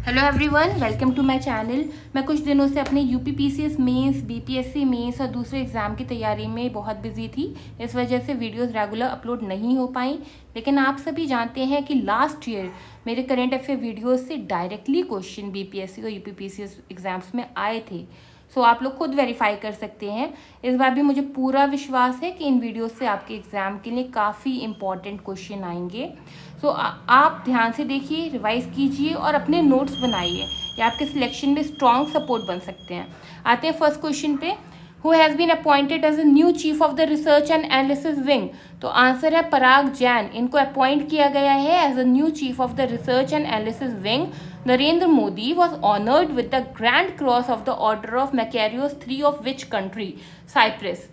Hello everyone, welcome to my channel. मैं कुछ दिनों से अपने यूपीपीसीएस मेंस, बीपीएससी मेंस और दूसरे एग्ज़ाम की तैयारी में बहुत बिजी थी। इस वजह से वीडियोस रेगुलर अपलोड नहीं हो पाई। लेकिन आप सभी जानते हैं कि लास्ट ईयर मेरे करंट अफेयर वीडियोस से डायरेक्टली क्वेश्चन बीपीएससी और यूपीपीसीएस एग्जाम्स में आए थे। सो आप लोग खुद वेरीफाई कर सकते हैं। इस बार भी मुझे पूरा विश्वास है कि इन वीडियोस से आपके एग्ज़ाम के लिए काफ़ी इंपॉर्टेंट क्वेश्चन आएंगे। सो आप ध्यान से देखिए, रिवाइज कीजिए और अपने नोट्स बनाइए। ये आपके सिलेक्शन में स्ट्रॉन्ग सपोर्ट बन सकते हैं। आते हैं फर्स्ट क्वेश्चन पे। Who has been appointed as a new chief of the research and analysis wing? तो आंसर है पराग जैन। इनको अपॉइंट किया गया है as a new chief of the research and analysis wing. Narendra Modi was honoured with the grand cross of the order of Makarios 3 of which country? Cyprus.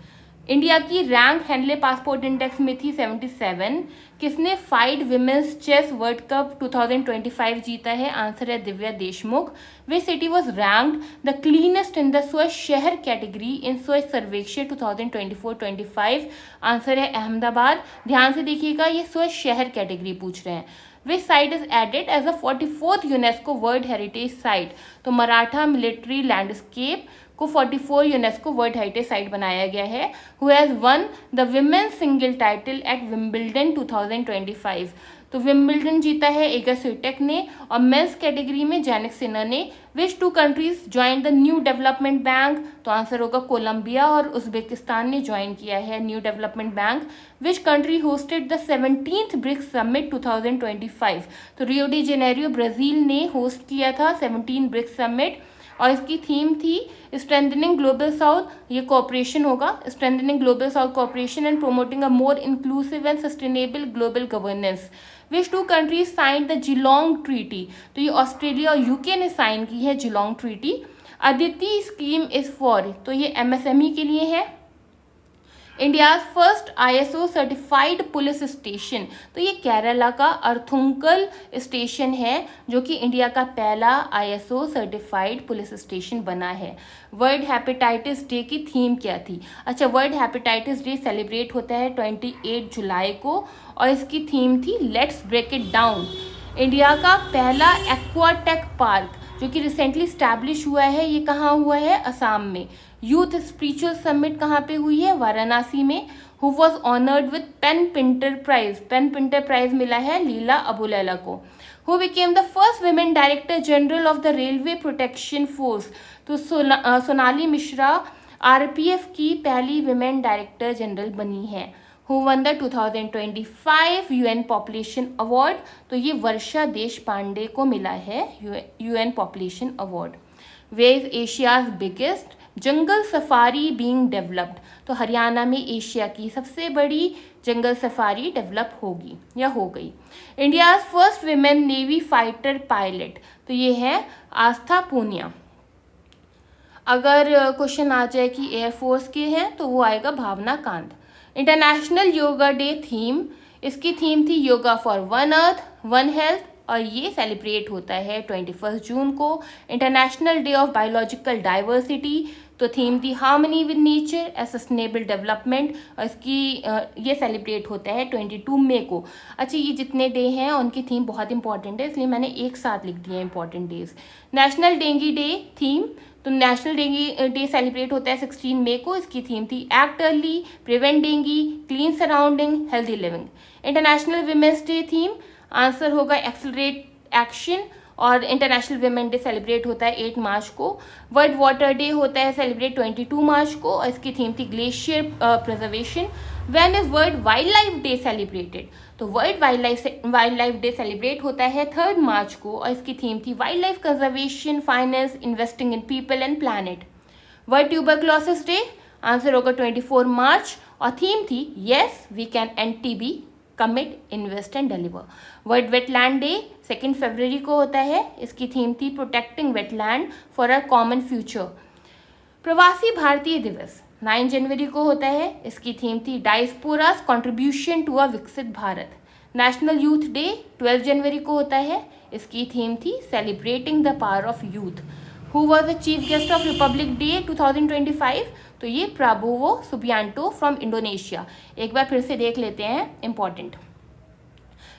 India की rank Henley passport index में थी 77। किसने FIDE women's chess world cup 2025 जीता है? Answer है Divya Deshmukh. Which city was ranked the cleanest in the स्वच्छ शहर category इन स्वच्छ सर्वेक्षण 2024-25? आंसर है अहमदाबाद। ध्यान से देखिएगा, ये स्वच्छ शहर कैटेगरी पूछ रहे हैं। Which site is added as a 44th UNESCO world heritage site? तो मराठा मिलिट्री लैंडस्केप को 44 यूनेस्को वर्ल्ड हेरिटेज साइट बनाया गया है। Who has one the women's single title eight Wimbledon 2025? तो विम्बल्डन जीता है इगा स्विटेक ने और मेंस कैटेगरी में जैनिक सिन्हा ने। Which 2 countries join the new development bank? तो आंसर होगा कोलंबिया और उज्बेकिस्तान ने ज्वाइन किया है new development bank. Which country hosted the 17th BRICS summit 2025? तो रियो डी जेनेरियो ब्राज़ील ने होस्ट किया था 17 ब्रिक्स समिट और इसकी थीम थी स्ट्रेंथनिंग ग्लोबल साउथ। ये कोऑपरेशन होगा, strengthening global south cooperation and promoting a more inclusive and sustainable global governance. Which 2 countries signed the Geelong treaty? तो ये ऑस्ट्रेलिया और यूके ने साइन की है Geelong treaty. Aditi scheme is for? तो ये एमएसएमई के लिए है। India's first ISO certified police station? तो ये केरला का अर्थुंकल स्टेशन है जो कि इंडिया का पहला आईएसओ सर्टिफाइड पुलिस स्टेशन बना है। वर्ल्ड हेपेटाइटिस डे की थीम क्या थी? अच्छा, वर्ल्ड हेपेटाइटिस डे सेलिब्रेट होता है 28 जुलाई को और इसकी थीम थी let's break it down. India का पहला एक्वाटेक पार्क जो कि रिसेंटली स्टैब्लिश हुआ है, ये कहाँ हुआ है? असम में। यूथ स्पिरिचुअल समिट कहाँ पे हुई है? वाराणसी में। Who was honoured with PEN Pinter prize? PEN Pinter prize मिला है लीला अबुलैला को। Who became the first women director general of the railway protection force? तो सोनाली मिश्रा आरपीएफ की पहली वुमेन डायरेक्टर जनरल बनी है। Who won the 2025 UN population award? तो ये वर्षा देश पांडे को मिला है UN population award. Where is Asia's biggest jungle safari being developed? तो हरियाणा में एशिया की सबसे बड़ी जंगल सफारी डेवलप होगी या हो गई। India's first women navy fighter pilot? तो ये है आस्था पूनिया। अगर क्वेश्चन आ जाए कि एयरफोर्स के हैं तो वो आएगा Bhavna Kant. International yoga day theme? इसकी थीम थी yoga for one earth one health और ये सेलिब्रेट होता है 21 जून को। International day of biological diversity? तो थीम थी harmony with nature and sustainable development और इसकी ये सेलिब्रेट होता है 22 मई को। अच्छा, ये जितने डे हैं उनकी थीम बहुत इंपॉर्टेंट है, इसलिए मैंने एक साथ लिख दिया important days. National dengue day theme? तो नेशनल डेंगू डे सेलिब्रेट होता है 16 मई को। इसकी थीम थी act early, prevent dengue, clean surrounding, healthy living. International women's day theme? Answer होगा एक्सलरेट एक्शन और इंटरनेशनल विमेन डे सेलिब्रेट होता है 8 मार्च को। वर्ल्ड वाटर डे होता है सेलिब्रेट 22 मार्च को और इसकी थीम थी glacier preservation. When is world wildlife day celebrated? तो world wildlife day celebrate होता है 3 मार्च को और इसकी थीम थी wildlife conservation, finance, investing in people and planet. World tuberculosis day? Answer होगा 24 मार्च और थीम थी yes we can end TB, commit, invest and deliver. World wetland day 2 फरवरी को होता है, इसकी थीम थी protecting wetland for a common future. Pravasi Bharatiya दिवस 9 जनवरी को होता है, इसकी थीम थी डायस्पोरास कंट्रीब्यूशन टू अ विकसित भारत। नेशनल यूथ डे 12 जनवरी को होता है, इसकी थीम थी celebrating the power of youth. Who was the chief guest of republic day 2025? तो ये प्राबोवो सुबियांटो फ्रॉम इंडोनेशिया। एक बार फिर से देख लेते हैं important.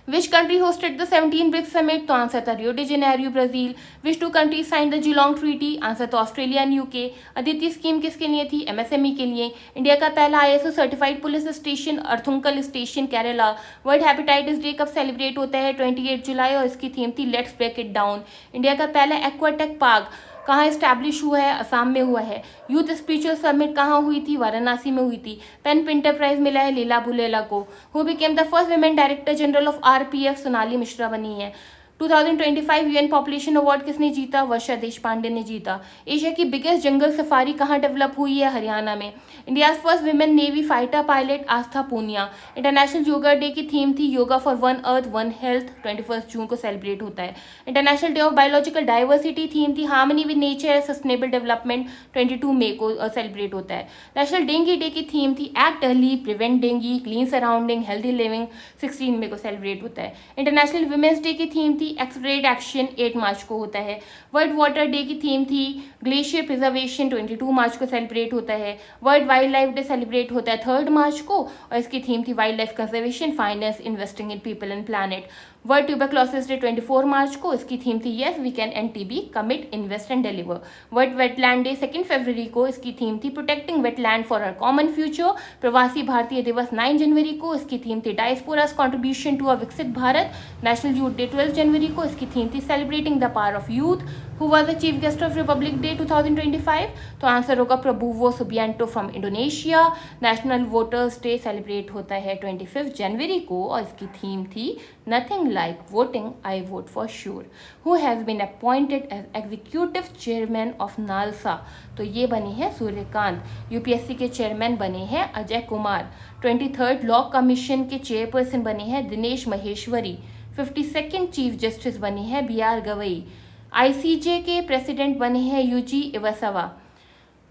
Which country hosted the 17 BRICS summit? तो आंसर था Rio de Janeiro Brazil. Which two countries signed the Geelong Treaty? Answer तो Australia and UK. Aditi scheme किसके लिए थी? एमएसएमई के लिए. इंडिया का पहला ISO certified police station Arthunkal station Kerala. World hepatitis day कब सेलिब्रेट होता है? 28 जुलाई और इसकी थीम थी let's break it down. India का पहला एक्वाटेक पार्क कहाँ इस्टेब्लिश हुआ है? असम में हुआ है. यूथ स्पिरिचुअल समिट कहाँ हुई थी? वाराणसी में हुई थी. पेन पिंटर प्राइज मिला है लीला बुलेला को. Who became the first women director general of RPF? Sonali Mishra बनी है. 2025 यूएन पॉपुलेशन अवार्ड किसने जीता? वर्षा देशपांडे ने जीता. एशिया की बिगेस्ट जंगल सफारी कहाँ डेवलप हुई है? हरियाणा में. India first women navy fighter pilot Aastha Poonia. International yoga day की थीम थी yoga for one earth one health. 21 June को सेलिब्रेट होता है. International day of biological diversity theme थी harmony with nature sustainable development. 22 मई को सेलिब्रेट होता है. नेशनल डेंगू डे की थीम थी act early prevent dengue clean surrounding healthy living. 16 मई को सेलिब्रेट होता है. इंटरनेशनल वुमेन्स डे की थीम थी एक्सलेरेट एक्शन. 8 मार्च को होता है. वर्ल्ड वाटर डे की थीम थी ग्लेशियर प्रिजर्वेशन. 22 मार्च को सेलिब्रेट होता है. World wildlife day celebrate होता है 3 मार्च को और इसकी थीम थी wildlife conservation finance investing in people and planet. World tuberculosis day 24 मार्च को इसकी थीम थी yes we can end TB commit invest and deliver. World wetland day 2 फरवरी को इसकी थीम थी protecting wetland for our common future. Pravasi Bharatiya दिवस 9 जनवरी को इसकी थीम थी डायस्पोरास कॉन्ट्रीब्यूशन टू अ विकसित भारत. नेशनल यूथ डे 12 जनवरी को इसकी थीम थी celebrating the power of youth. Who was the chief guest of republic day 2025? तो आंसर होगा Prabowo Subianto from Indonesia. National voters day celebrate होता है 25 जनवरी को और इसकी थीम थी nothing like voting I vote for sure. Who has been appointed as executive chairman of NALSA? तो ये बने हैं सूर्यकांत. यूपीएससी के चेयरमैन बने हैं Ajay Kumar. 23rd law commission के चेयरपर्सन बने हैं Dinesh Maheshwari. 52nd chief justice बने हैं बी.आर. गवई. आईसीजे के प्रेसिडेंट बने हैं यूजी इवसवा.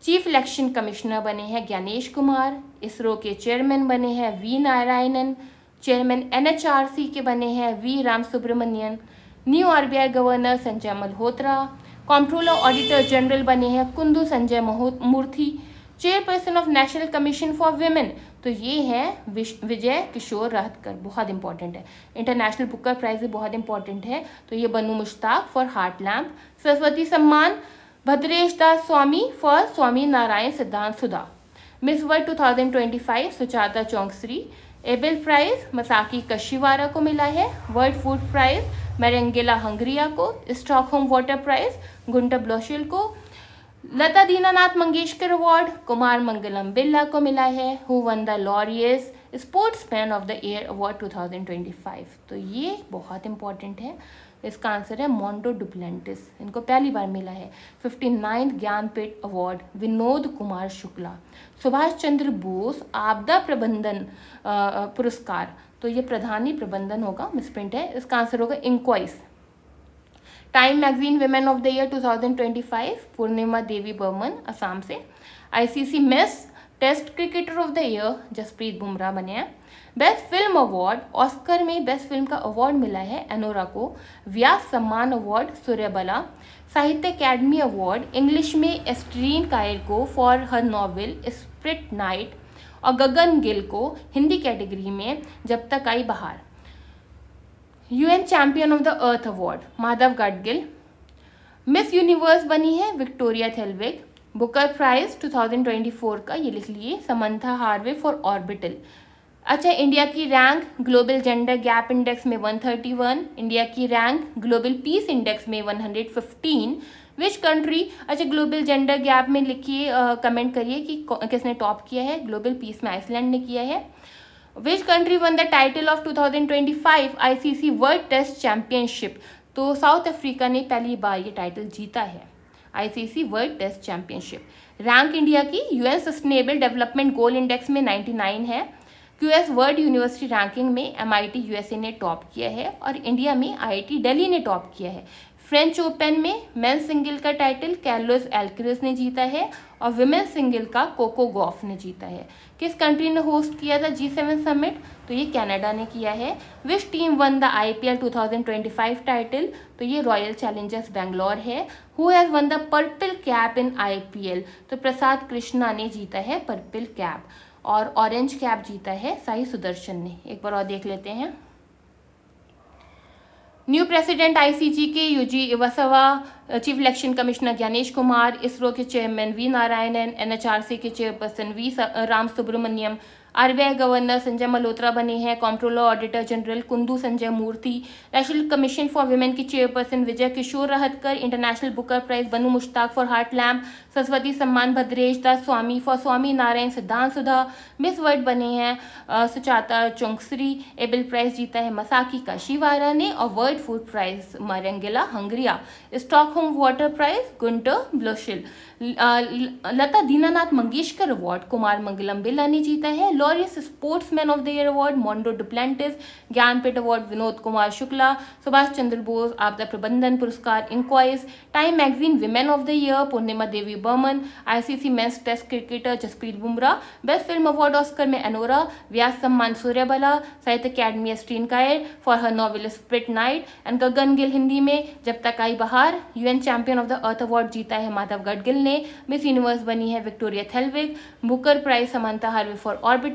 चीफ इलेक्शन कमिश्नर बने हैं ज्ञानेश कुमार. इसरो के चेयरमैन बने हैं वी नारायणन. चेयरमैन एनएचआरसी के बने हैं V Ram Subramanian. New RBI governor Sanjay Malhotra. Controller auditor general बने हैं Kundu Sanjay Murthy. Chairperson of national commission for women तो ये है विजय किशोर राहतकर. बहुत इंपॉर्टेंट है. इंटरनेशनल बुकर प्राइज भी बहुत इंपॉर्टेंट है. तो ये Banu Mushtaq for heart lamp. Saraswati Samman Bhadresh Das Swami for Swami Narayan Siddhanta Sudha. Miss world 2025 Suchata Chuangsri. Abel prize Masaki Kashiwara को मिला है. World food prize Mariangela Hungria को. Stockholm water prize Gunter Bloschl को. लता दीनानाथ मंगेशकर अवार्ड कुमार मंगलम बिरला को मिला है. Who won the Laureus sportsman of the year award 2025? तो ये बहुत इंपॉर्टेंट है. इसका आंसर है मोंडो डुप्लेंटिस. इनको पहली बार मिला है. 59th Jnanpith award Vinod Kumar Shukla. सुभाष चंद्र बोस आपदा प्रबंधन पुरस्कार तो ये प्रधानी प्रबंधन होगा, मिसप्रिंट है. इसका आंसर होगा INCOIS. Time magazine women of the year 2025 Purnima Devi Barman Assam से. ICC men's test cricketer of the year Jasprit Bumrah बने हैं. बेस्ट फिल्म अवार्ड ऑस्कर में बेस्ट फिल्म का अवार्ड मिला है एनोरा को. व्यास सम्मान अवार्ड सूर्यबला. साहित्य अकेडमी अवार्ड इंग्लिश में एस्ट्रीन कायर को for her novel spirit night और गगन गिल को हिंदी कैटेगरी में जब तक आई बहार. UN champion of the earth award Madhav Gadgil. Miss universe बनी है विक्टोरिया थेलविग. बुकर प्राइज 2024 का ये लिख लिए समंथा हार्वे फॉर ऑर्बिटल. अच्छा, इंडिया की rank global gender gap index में 131. इंडिया की रैंक ग्लोबल पीस इंडेक्स में 115. विच कंट्री, अच्छा ग्लोबल जेंडर गैप में लिखिए, कमेंट करिए कि किसने टॉप किया है. ग्लोबल पीस में आइसलैंड ने किया है. Which country won the title of 2025 ICC world test championship? तो साउथ अफ्रीका ने पहली बार ये टाइटल जीता है ICC world test championship. Rank India की UN sustainable development goal index में 99 है. क्यूएस वर्ल्ड यूनिवर्सिटी रैंकिंग में एमआईटी यूएसए ने टॉप किया है और इंडिया में आईआईटी दिल्ली ने टॉप किया है. फ्रेंच ओपन में मेंस सिंगल का टाइटल कार्लोस अल्करेज ने जीता है और विमेन सिंगल का कोको गॉफ ने जीता है. किस कंट्री ने होस्ट किया था G7 समिट? तो ये कनाडा ने किया है. Which team one the IPL 2025 title? तो ये रॉयल चैलेंजर्स बेंगलोर है. Who has one the purple cap in IPL? तो प्रसाद कृष्णा ने जीता है पर्पल कैप और ऑरेंज कैप जीता है साई सुदर्शन ने. एक बार और देख लेते हैं. न्यू प्रेसिडेंट आईसीजी के Yuji Iwasawa, chief election commissioner Gyanesh Kumar, ISRO के चेयरमैन वी नारायणन, एनएचआरसी के chairperson V Ram Subramaniam, RBI governor Sanjay Malhotra बने हैं, controller auditor general Kundu Sanjay Murthy, national commission for women की chairperson Vijay Kishore Rahatkar, international Booker prize Banu Mushtaq for heart lamp, Saraswati Samman Bhadresh Das Swami for Swami Narayan Siddhanta Sudha, miss world बने हैं सुचाता चोंगसरी, Abel prize जीता है मसाकी Kashiwara ने, और world food prize Mariangela Hungria, Stockholm water prize Gunter Bloschl, Lata Dinanath Mangeshkar award Kumar Mangalam Birla ने जीता है, Laureus sportsman of the year award Mondo Duplantis, Jnanpith award Vinod Kumar Shukla, Subhash Chandra Bose आपदा प्रबंधन पुरस्कार INCOIS, Time magazine women of the year Purnima Devi Barman, ICC men's test cricketer Jasprit Bumrah, best film award Oscar में Anora, Vyas Samman Suryabala, Sahitya academy एस्टीन कायर for her novel split night, and Gagan Gill Hindi में जब तक आई बहार, UN champion of the earth award जीता है माधव गडगिल ने, मिस यूनिवर्स बनी है Victoria Theilvig, Booker prize Samantha Harvey for Orbital,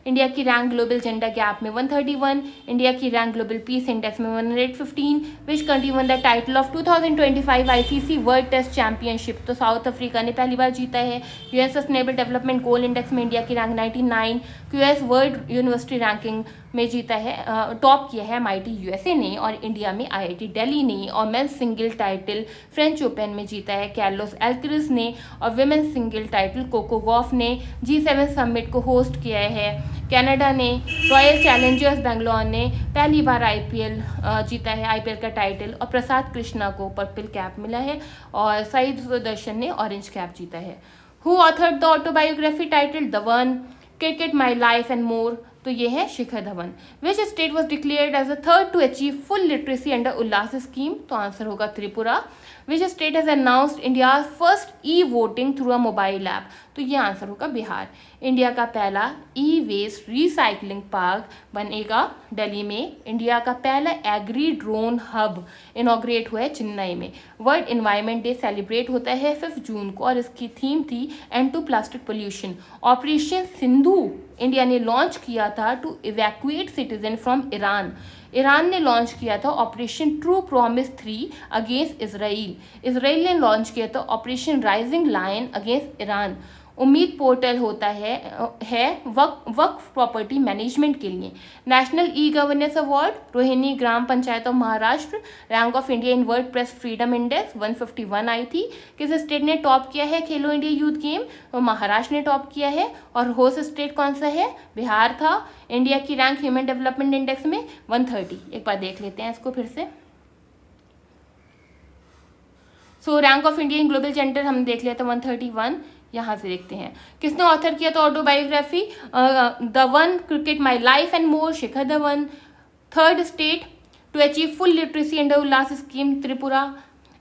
India की रैंक ग्लोबल जेंडर गैप में 131, इंडिया की रैंक ग्लोबल पीस इंडेक्स में 115, which country won the title of 2025 ICC world test championship, तो साउथ अफ्रीका ने पहली बार जीता है, UN sustainable development goal index में इंडिया की rank 99, QS world university ranking में जीता है, टॉप किया है एमआईटी यूएसए ने, और इंडिया में आईआईटी दिल्ली ने, और men's single title French Open में जीता है कार्लोस अल्करेज ने, और women's single title Coco Gauff ने, G7 समिट को होस्ट किया है कनाडा ने, रॉयल चैलेंजर्स बेंगलोर ने पहली बार आईपीएल जीता है, आईपीएल का टाइटल, और प्रसाद कृष्णा को पर्पल कैप मिला है, और सईद सुदर्शन ने ऑरेंज कैप जीता है। Who authored the autobiography title the one, cricket my life and more, तो ये है Shikhar Dhawan. Which state was declared as the third to achieve full literacy under Ullas scheme, तो आंसर होगा Tripura. Which state has announced India first e voting through a mobile app, तो ये answer होगा Bihar. India का पहला ई वेस्ट रिसाइकलिंग पार्क बनेगा दिल्ली में। India का पहला एग्री ड्रोन हब इनॉग्रेट हुआ है चेन्नई में। वर्ल्ड एनवायरनमेंट डे सेलिब्रेट होता है 5 जून को, और इसकी थीम थी end to plastic pollution. Operation Sindhu India ने लॉन्च किया था to evacuate citizen from Iran. Iran ने लॉन्च किया था operation true promise 3 against Israel. Israel ने लॉन्च किया था operation rising lion against Iran. उम्मीद पोर्टल होता है वक्फ प्रॉपर्टी मैनेजमेंट के लिए। National e governance award Rohini Gram Panchayat of Maharashtra. Rank of India in world press freedom index 151 आई थी। किस स्टेट ने टॉप किया है खेलो इंडिया यूथ गेम, तो महाराष्ट्र ने टॉप किया है। और होस्ट स्टेट कौन सा है, बिहार था। इंडिया की रैंक ह्यूमन डेवलपमेंट इंडेक्स में 130। एक बार देख लेते हैं इसको फिर से। सो rank of India in global gender हमने देख लिया था 131। यहाँ से देखते हैं किसने ऑथर किया था autobiography, the one, cricket my life and more, Shikhar Dhawan. Third state to achieve full literacy under Ullas scheme, Tripura.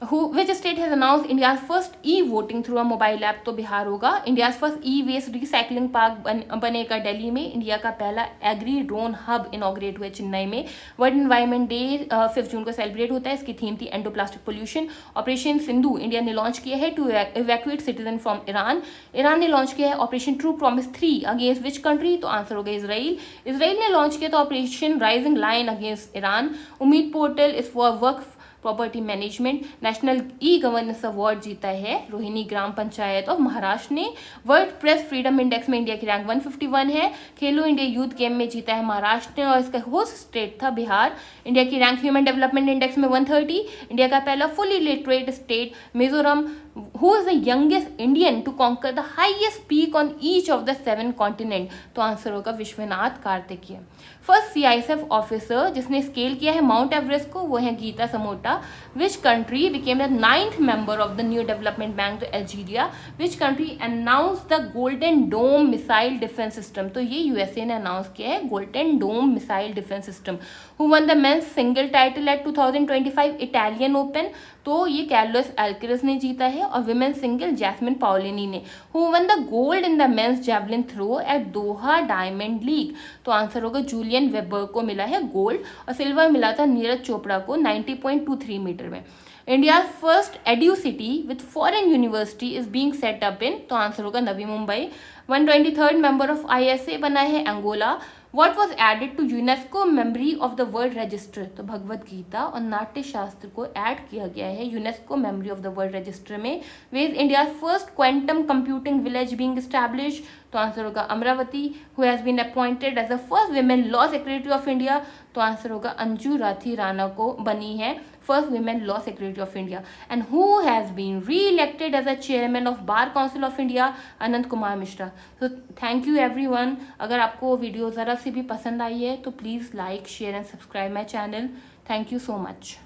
Which state has announce India first e voting through a mobile app, तो बिहार होगा। India first e waste recycling park बनेगा दिल्ली में। India का पहला agri drone hub inaugurate हुआ चेन्नई में। World environment day 5 जून को celebrate होता है। इसकी थीम थी end to plastic pollution. Operation Sindhu India ने लॉन्च किया है to evacuate citizen from Iran. Iran ने लॉन्च किया है operation true promise 3 against which country, तो आंसर होगा इसराइल। इसराइल ने लॉन्च किया था operation rising lion against Iran. उम्मीद portal is for Waqf property management. National e governance award जीता है रोहिणी ग्राम पंचायत ऑफ महाराष्ट्र ने। वर्ल्ड प्रेस फ्रीडम इंडेक्स में इंडिया की रैंक 151 है। खेलो इंडिया यूथ गेम में जीता है महाराष्ट्र ने, और इसका होस्ट स्टेट था बिहार। इंडिया की रैंक ह्यूमन डेवलपमेंट इंडेक्स में 130। इंडिया का पहला fully literate state Mizoram. Who is the youngest Indian to conquer the highest peak on each of the 7 continent, तो आंसर होगा Vishwanath Kartikeya. First CISF officer जिसने स्केल किया है माउंट एवरेस्ट को, वो है Geeta Samota. Which country became the 9th member of the new development bank, तो Algeria. Which country announce the golden dome missile defence system, तो ये यूएसए ने अनाउंस किया है golden dome missile defence system. Who won the men's single title at 2025 Italian open, तो ये Carlos Alcaraz ने जीता है। और विमेन सिंगल जैस्मिन पाओलिनी ने। Who won the gold in the men's javelin throw at Doha diamond league, तो answer होगा Julian Weber को मिला है गोल्ड, और सिल्वर मिला था नीरज चोपड़ा को 90.23 मीटर में। India first edu city with foreign university is being set up in, तो आंसर होगा Navi Mumbai. 123rd member of ISA बना है Angola. What was added to UNESCO memory of the world register. तो भगवत गीता और नाट्य शास्त्र को ऐड किया गया है UNESCO memory of the world register में। Where is India first quantum computing village being establish. तो आंसर होगा Amaravati. Who has been appointed as the first women law secretary of India. तो आंसर होगा अंजू राठी राणा को बनी है first women law secretary of India. And who has been re elected as a chairman of bar council of India, Anant Kumar Mishra. तो thank you everyone. अगर आपको video ज़रा सी भी पसंद आई है तो please like share and subscribe my channel. Thank you so much.